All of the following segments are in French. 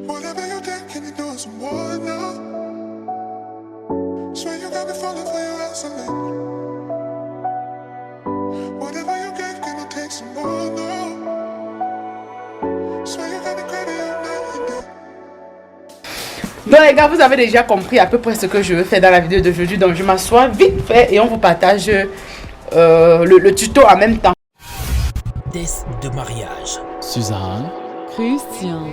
Whatever you did, can you do it some more now? Swear you got me falling for your ass lately. Whatever you get, can you take some more now? Swear you got me crazy all night and day. Donc les gars, vous avez déjà compris à peu près ce que je veux faire dans la vidéo d'aujourd'hui. Donc je m'assois vite fait et on vous partage le tuto en même temps. Test de mariage. Suzanne, Christian.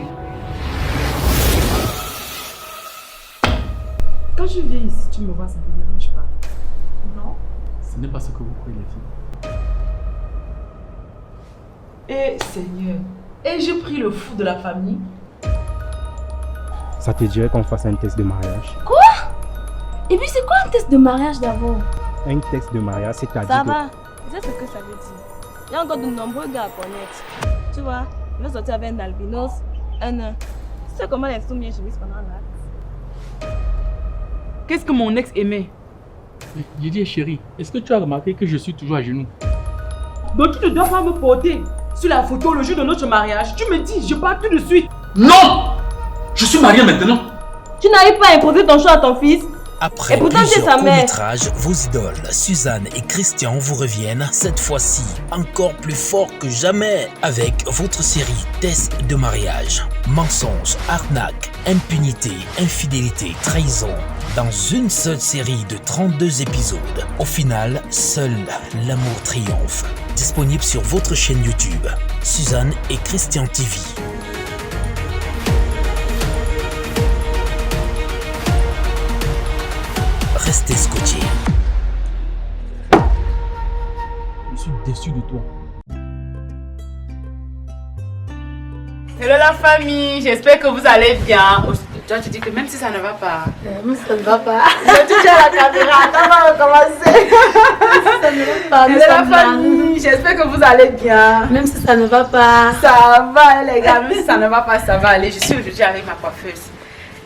Quand je viens ici, tu me vois, ça ne te dérange pas? Non? ce n'est pas ce que vous croyez les filles. Eh Seigneur, ai-je pris le fou de la famille? Ça te dirait qu'on fasse un test de mariage? Quoi? Et puis c'est quoi un test de mariage d'abord? Un test de mariage, c'est-à-dire Ça que... va, c'est ce que ça veut dire. Il y a encore de nombreux gars à connaître. Tu vois, il va sortir avec un albinos, un nain. Tu sais comment les soumis chemise pendant l'acte? Qu'est-ce que mon ex aimait? J'ai dit chérie, est-ce que tu as remarqué que je suis toujours à genoux? Donc tu ne dois pas me porter sur la photo le jour de notre mariage. Tu me dis, je pars tout de suite. Non! Je suis marié maintenant. Tu n'arrives pas à imposer ton choix à ton fils? Après Et pourtant, c'est plusieurs sa mère. courts-métrages, vos idoles, Suzanne et Christian vous reviennent, cette fois-ci encore plus fort que jamais, avec votre série Test de mariage. Mensonges, arnaques, impunité, infidélité, trahison. Dans une seule série de 32 épisodes. Au final, seul l'amour triomphe. Disponible sur votre chaîne YouTube, Suzanne et Christian TV. Restez scotchés. Je suis déçu de toi. Hello la famille, j'espère que vous allez bien. Toi tu dis que même si ça ne va pas. Même si ça ne va pas. Je touche à la caméra, attends, on va recommencer. Ça ne va pas. Hello la famille, j'espère que vous allez bien. Même si ça ne va pas. Ça va les gars, même si ça ne va pas, ça va aller. Je suis aujourd'hui avec ma coiffeuse.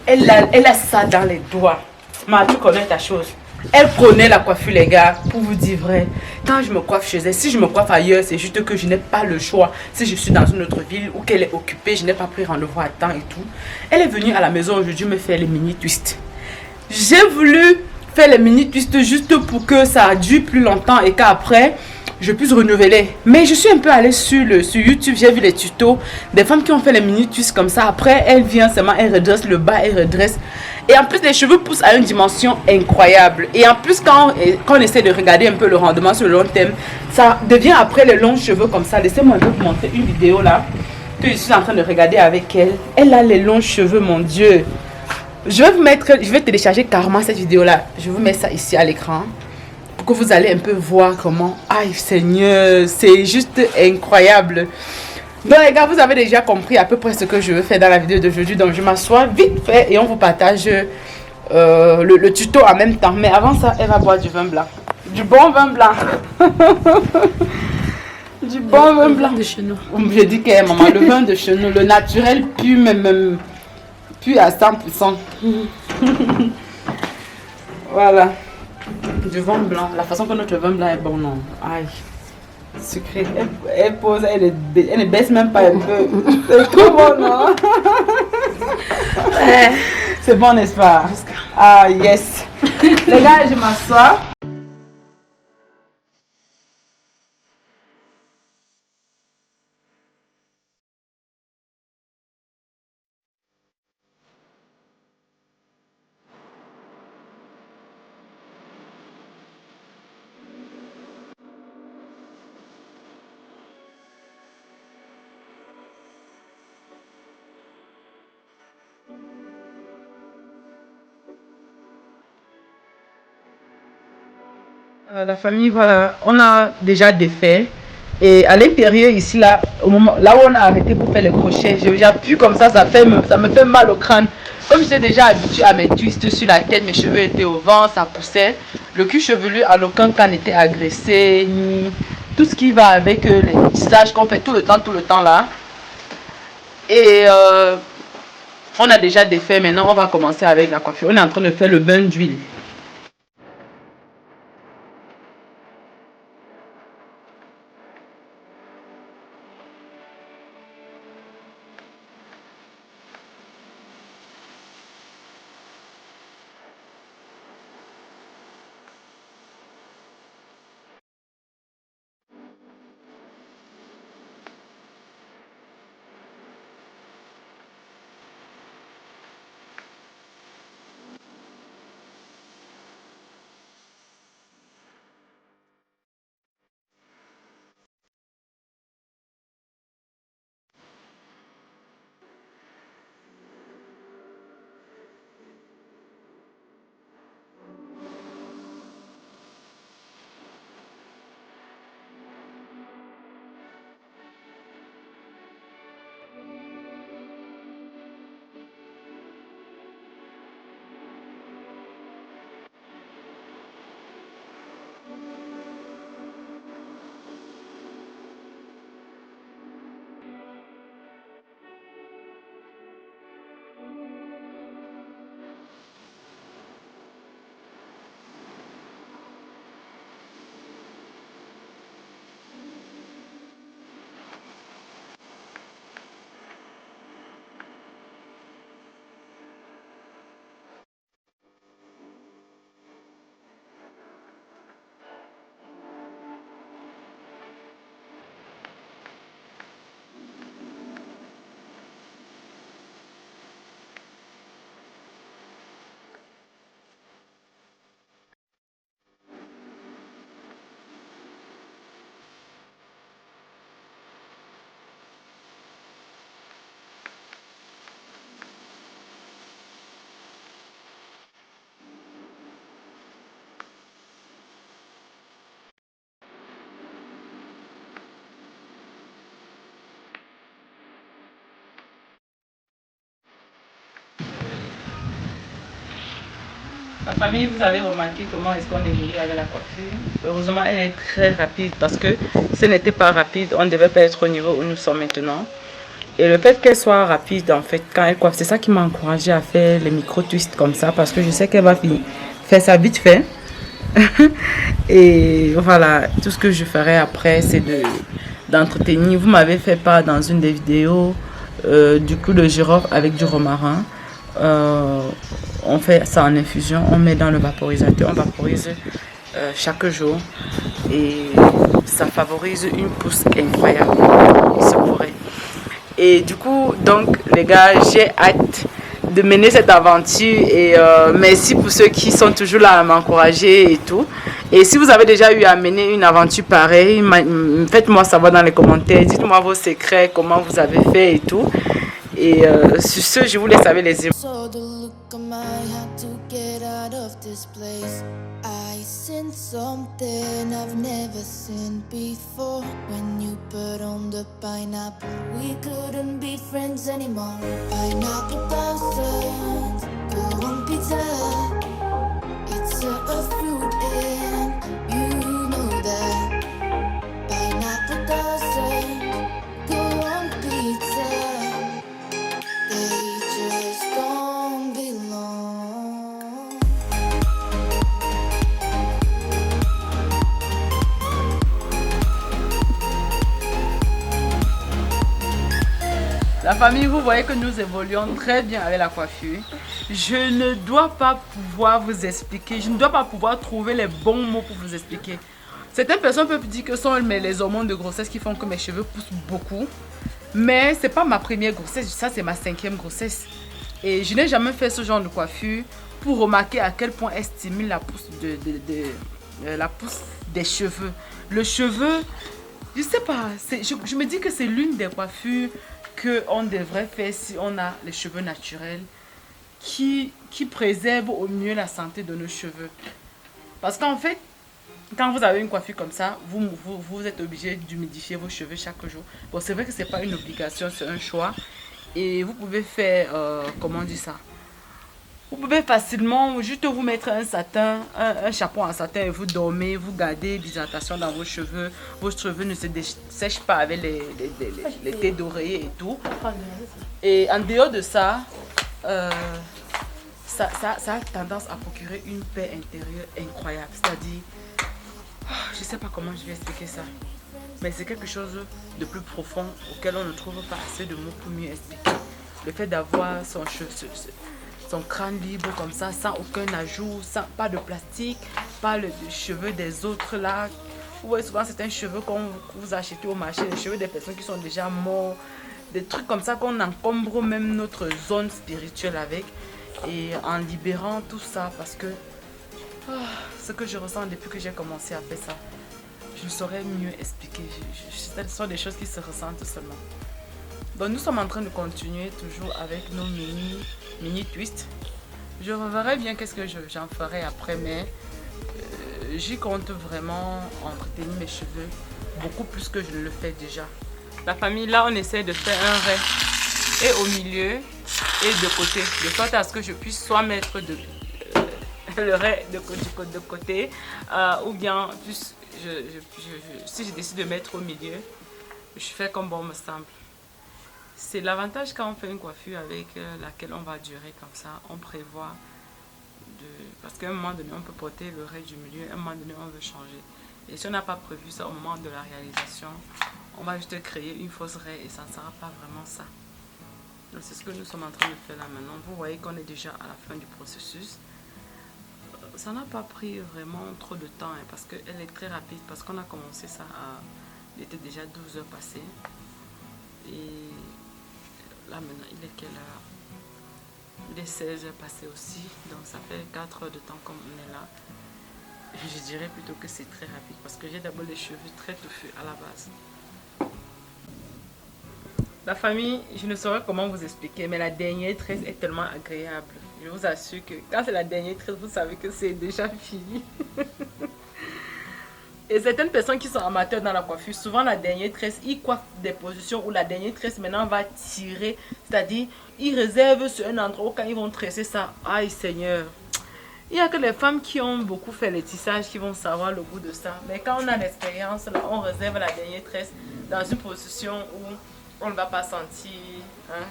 Elle a ça dans les doigts. Ma, tu connais ta chose. Elle connaît la coiffure les gars, pour vous dire vrai. Quand je me coiffe chez elle, si je me coiffe ailleurs, c'est juste que je n'ai pas le choix. Si je suis dans une autre ville ou qu'elle est occupée, je n'ai pas pris rendez-vous à temps et tout. Elle est venue à la maison aujourd'hui me faire les mini twists. J'ai voulu faire les mini twists juste pour que ça dure plus longtemps et qu'après je puisse renouveler. Mais je suis un peu allée sur YouTube, j'ai vu les tutos des femmes qui ont fait les mini twists comme ça. Après, elle vient seulement, elle redresse le bas, elle redresse. Et en plus, les cheveux poussent à une dimension incroyable. Et en plus, quand on essaie de regarder un peu le rendement sur le long terme, ça devient après les longs cheveux comme ça. Laissez-moi un peu vous montrer une vidéo là que je suis en train de regarder avec elle. Elle a les longs cheveux, mon Dieu. Je vais télécharger carrément cette vidéo là. Je vous mets ça ici à l'écran pour que vous allez un peu voir comment. Aïe Seigneur, c'est juste incroyable. Donc les gars, vous avez déjà compris à peu près ce que je veux faire dans la vidéo d'aujourd'hui. Donc je m'assois vite fait et on vous partage le tuto en même temps. Mais avant ça, elle va boire du vin blanc. Du bon vin blanc. Du bon vin blanc. De chez nous. Je dis que maman, le vin de chez nous, le naturel pue même pue à 100%. Voilà. Du vin blanc. La façon que notre vin blanc est bon, non. Aïe. Sucré. Elle pose, elle ne baisse même pas un peu. C'est trop bon, non? C'est bon, n'est-ce pas? Ah, yes. Les gars, je m'assois. La famille, voilà, on a déjà défait. Et à l'intérieur, ici, là, au moment, là où on a arrêté pour faire les crochets, j'appuie comme ça me fait mal au crâne. Comme j'étais déjà habituée à mes twists sur la tête, mes cheveux étaient au vent, ça poussait. Le cuir chevelu, en aucun cas, n'était agressé, ni tout ce qui va avec les tissages qu'on fait tout le temps là. Et on a déjà défait, maintenant on va commencer avec la coiffure. On est en train de faire le bain d'huile. La famille, vous avez remarqué comment est-ce qu'on évolue avec la coiffure. Heureusement, elle est très rapide parce que si elle n'était pas rapide, on ne devait pas être au niveau où nous sommes maintenant. Et le fait qu'elle soit rapide, en fait, quand elle coiffe, c'est ça qui m'a encouragée à faire les micro-twists comme ça parce que je sais qu'elle va faire ça vite fait. Et voilà, tout ce que je ferai après, c'est d'entretenir. Vous m'avez fait part dans une des vidéos du clou de girofle avec du romarin. On fait ça en infusion, on met dans le vaporisateur, on vaporise chaque jour et ça favorise une pousse incroyable. Il se pourrait. Et du coup, donc les gars, j'ai hâte de mener cette aventure et merci pour ceux qui sont toujours là à m'encourager et tout. Et si vous avez déjà eu à mener une aventure pareille, faites-moi savoir dans les commentaires, dites-moi vos secrets, comment vous avez fait et tout. Et sur ce, je vous laisse avec les images. So the look on my had to get out of this place. I seen something I've never seen before. When you put on the pineapple, we couldn't be friends anymore. Pineapple thousands, go on pizza. It's a fruit and you know that. Pineapple thousands, go on pizza. They just don't belong. La famille, vous voyez que nous évoluons très bien avec la coiffure. Je ne dois pas pouvoir vous expliquer, je ne dois pas pouvoir trouver les bons mots pour vous expliquer. Certaines personnes peuvent dire que ce sont les hormones de grossesse qui font que mes cheveux poussent beaucoup. Mais ce n'est pas ma première grossesse, ça c'est ma 5e grossesse. Et je n'ai jamais fait ce genre de coiffure pour remarquer à quel point elle stimule la pousse, la pousse des cheveux. Le cheveu, je ne sais pas, je me dis que c'est l'une des coiffures qu'on devrait faire si on a les cheveux naturels qui préservent au mieux la santé de nos cheveux. Parce qu'en fait, quand vous avez une coiffure comme ça, vous êtes obligé d'humidifier vos cheveux chaque jour. Bon, c'est vrai que ce n'est pas une obligation, c'est un choix. Et vous pouvez faire, comment on dit ça? Vous pouvez facilement juste vous mettre un satin, un chapeau en satin et vous dormez, vous gardez l'hydratation dans vos cheveux. Vos cheveux ne se dessèchent pas avec les têtes d'oreiller et tout. Et en dehors de ça, ça a tendance à procurer une paix intérieure incroyable. C'est-à-dire, je ne sais pas comment je vais expliquer ça. Mais c'est quelque chose de plus profond auquel on ne trouve pas assez de mots pour mieux expliquer. Le fait d'avoir son crâne libre comme ça, sans aucun ajout, pas de plastique, pas le cheveux des autres là. Vous voyez souvent certains cheveux qu'on vous achetez au marché, les cheveux des personnes qui sont déjà mortes, des trucs comme ça qu'on encombre même notre zone spirituelle avec. Et en libérant tout ça, parce que ce que je ressens depuis que j'ai commencé à faire ça, je ne saurais mieux expliquer. Ce sont des choses qui se ressentent seulement. Donc nous sommes en train de continuer toujours avec nos mini twists. Je reverrai bien qu'est-ce que j'en ferai après, mais j'y compte vraiment entretenir mes cheveux beaucoup plus que je ne le fais déjà. La famille, là on essaie de faire un ray et au milieu et de côté, de sorte à ce que je puisse soit mettre le ray de côté ou bien plus, si je décide de mettre au milieu, je fais comme bon me semble. C'est l'avantage quand on fait une coiffure avec laquelle on va durer comme ça, on prévoit parce qu'à un moment donné on peut porter le ray du milieu, à un moment donné on veut changer. Et si on n'a pas prévu ça au moment de la réalisation, on va juste créer une fausse raie et ça ne sera pas vraiment ça. Donc c'est ce que nous sommes en train de faire là maintenant. Vous voyez qu'on est déjà à la fin du processus. Ça n'a pas pris vraiment trop de temps parce qu'elle est très rapide, parce qu'on a commencé ça il était déjà 12 heures passées. Et là maintenant il est quelle heure? Il est 16 heures passées aussi, donc ça fait 4 heures de temps qu'on est là. Je dirais plutôt que c'est très rapide parce que j'ai d'abord les cheveux très touffus à la base. La famille, je ne saurais comment vous expliquer, mais la dernière tresse est tellement agréable. Je vous assure que quand c'est la dernière tresse, vous savez que c'est déjà fini. Et certaines personnes qui sont amateurs dans la coiffure, souvent la dernière tresse, ils coiffent des positions où la dernière tresse maintenant va tirer. C'est-à-dire, ils réservent sur un endroit où quand ils vont tresser ça, aïe Seigneur. Il n'y a que les femmes qui ont beaucoup fait les tissages qui vont savoir le goût de ça. Mais quand on a l'expérience, là, on réserve la dernière tresse dans une position où on ne va pas sentir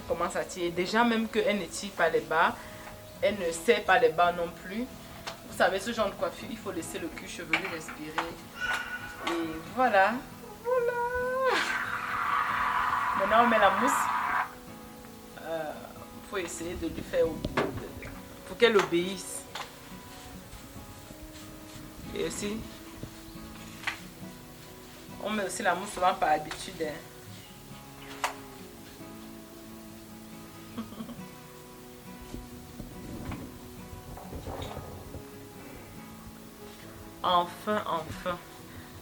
comment ça tire. Déjà, même qu'elle ne tire pas les bas, elle ne serre pas les bas non plus. Vous savez, ce genre de coiffure, il faut laisser le cuir chevelu respirer. Et voilà. Voilà. Maintenant, on met la mousse. Il faut essayer de lui faire... pour qu'elle obéisse. Et aussi, on met aussi la mousse souvent par habitude. Enfin.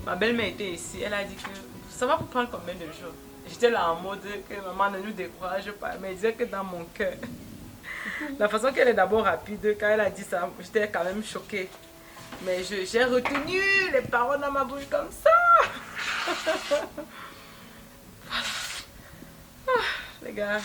Ma belle-mère était ici. Elle a dit que ça va prendre combien de jours? J'étais là en mode que maman ne nous décourage pas. Mais elle disait que dans mon cœur, la façon qu'elle est d'abord rapide, quand elle a dit ça, j'étais quand même choquée. Mais j'ai retenu les paroles dans ma bouche comme ça. Voilà. Les gars.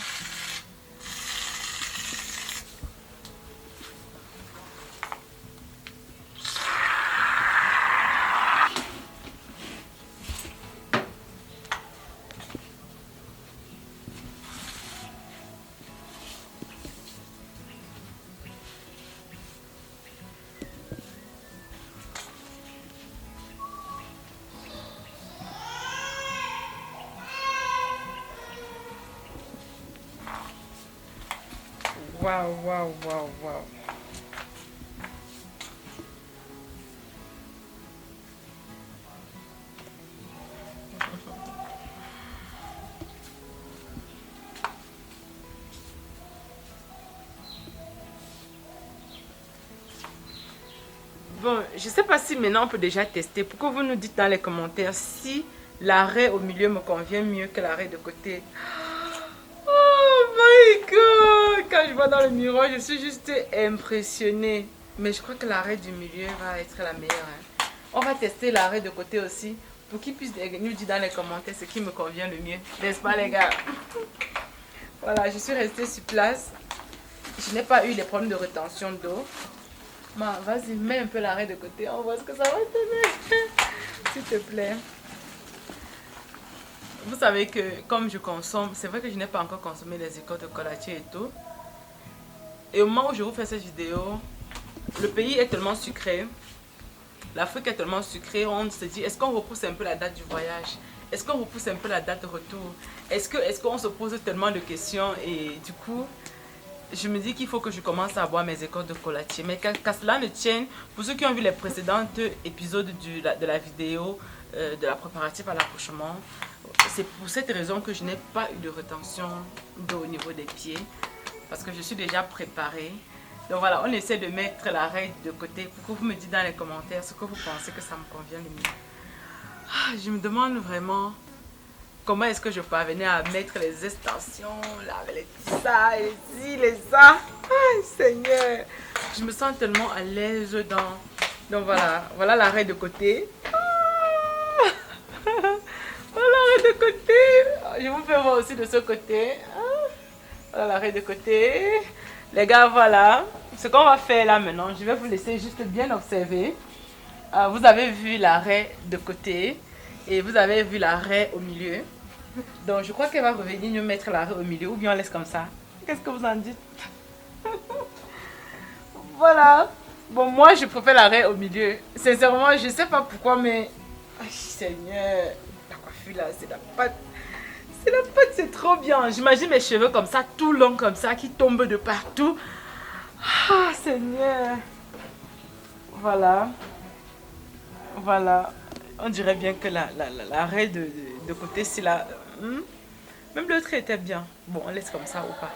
Waouh. Bon, je sais pas si maintenant on peut déjà tester. Pourquoi vous nous dites dans les commentaires si l'arrêt au milieu me convient mieux que l'arrêt de côté? Oh my god! Quand je vois dans le miroir, je suis juste impressionnée. Mais je crois que l'arrêt du milieu va être la meilleure. On va tester l'arrêt de côté aussi pour qu'ils puissent nous dire dans les commentaires ce qui me convient le mieux. N'est-ce pas les gars? Voilà, je suis restée sur place. Je n'ai pas eu des problèmes de rétention d'eau. Vas-y, mets un peu l'arrêt de côté. On voit ce que ça va donner. S'il te plaît. Vous savez que comme je consomme, c'est vrai que je n'ai pas encore consommé les écorces de collachier et tout. Et au moment où je vous fais cette vidéo, le pays est tellement sucré. L'Afrique est tellement sucrée, on se dit, est-ce qu'on repousse un peu la date du voyage? Est-ce qu'on repousse un peu la date de retour? Est-ce qu'on se pose tellement de questions? Et du coup, je me dis qu'il faut que je commence à boire mes écorces de collachier. Mais qu'à cela ne tienne, pour ceux qui ont vu les précédents épisodes de la vidéo de la préparative à l'accouchement, c'est pour cette raison que je n'ai pas eu de rétention d'eau au niveau des pieds. Parce que je suis déjà préparée. Donc voilà, on essaie de mettre l'arrêt de côté pour que vous me dites dans les commentaires ce que vous pensez que ça me convient le mieux. Je me demande vraiment comment est-ce que je parvenais à mettre les extensions, là, les ça, les ci, les ça. Seigneur, je me sens tellement à l'aise dedans. Donc voilà l'arrêt de côté. Voilà l'arrêt de côté. Je vous fais voir aussi de ce côté. Voilà l'arrêt de côté. Les gars, voilà ce qu'on va faire là maintenant. Je vais vous laisser juste bien observer. Vous avez vu l'arrêt de côté et vous avez vu l'arrêt au milieu. Donc je crois qu'elle va revenir nous mettre l'arrêt au milieu ou bien on laisse comme ça. Qu'est-ce que vous en dites? Voilà. Bon, moi je préfère l'arrêt au milieu. Sincèrement, je ne sais pas pourquoi, mais... Ay, Seigneur, la coiffure là, c'est la pâte. C'est la pâte, c'est trop bien. J'imagine mes cheveux comme ça, tout longs comme ça, qui tombent de partout. Ah, Seigneur. Voilà. Voilà. On dirait bien que l'arrêt de côté, c'est là. Même l'autre était bien. Bon, on laisse comme ça ou pas.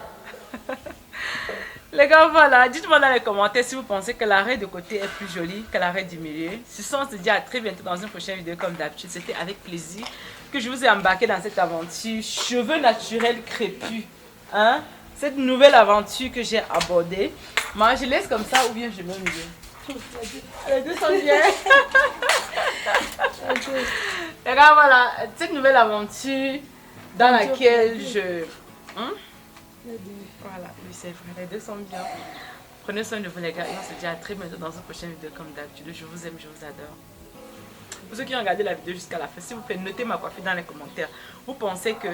Les gars, voilà. Dites-moi dans les commentaires si vous pensez que l'arrêt de côté est plus joli que l'arrêt du milieu. Sur ce, on se dit à très bientôt dans une prochaine vidéo comme d'habitude. C'était avec plaisir que je vous ai embarqué dans cette aventure cheveux naturels crépus. Hein? Cette nouvelle aventure que j'ai abordée. Moi, je laisse comme ça ou bien je mets au milieu. Les deux sont bien. Les gars, voilà. Cette nouvelle aventure dans laquelle je... Voilà, oui, c'est vrai, les deux sont bien. Prenez soin de vous les gars et on se dit à très bientôt dans une prochaine vidéo comme d'habitude. Je vous aime, je vous adore. Pour ceux qui ont regardé la vidéo jusqu'à la fin, s'il vous plaît, notez ma coiffure dans les commentaires. Vous pensez que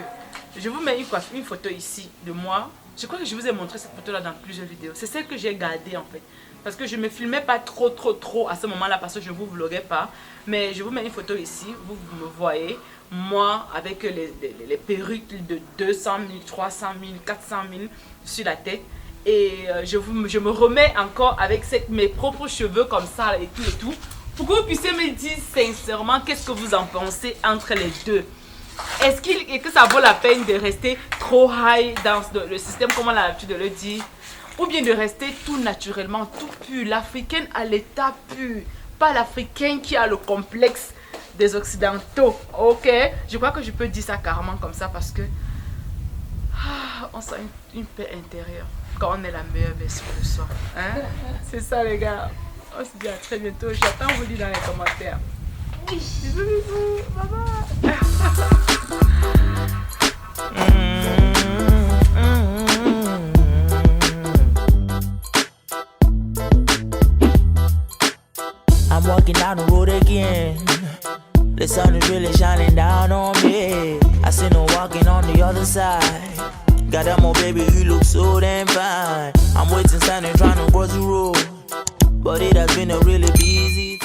je vous mets une photo ici de moi. Je crois que je vous ai montré cette photo là dans plusieurs vidéos. C'est celle que j'ai gardée en fait. Parce que je ne me filmais pas trop à ce moment là parce que je ne vous vloguais pas. Mais je vous mets une photo ici, vous me voyez. Moi avec les perruques de 200 000, 300 000, 400 000 sur la tête. Et je me remets encore avec mes propres cheveux comme ça et tout. Pour que vous puissiez me dire sincèrement qu'est-ce que vous en pensez entre les deux. Est-ce que ça vaut la peine de rester trop high dans le système comme on a l'habitude de le dire? Ou bien de rester tout naturellement, tout pur, l'africaine à l'état pur. Pas l'africaine qui a le complexe des occidentaux, ok? Je crois que je peux dire ça carrément comme ça parce que on sent une paix intérieure quand on est la meilleure version de soi. Hein? C'est ça les gars. On se dit à très bientôt. J'attends vous dire dans les commentaires. Oui. Bisous, bisous. Bye bye. I'm walking down the road again. The sun is really shining down on me. I see no walking on the other side. Got that more baby, you look so damn fine. I'm waiting, standing, trying to cross the road. But it has been a really busy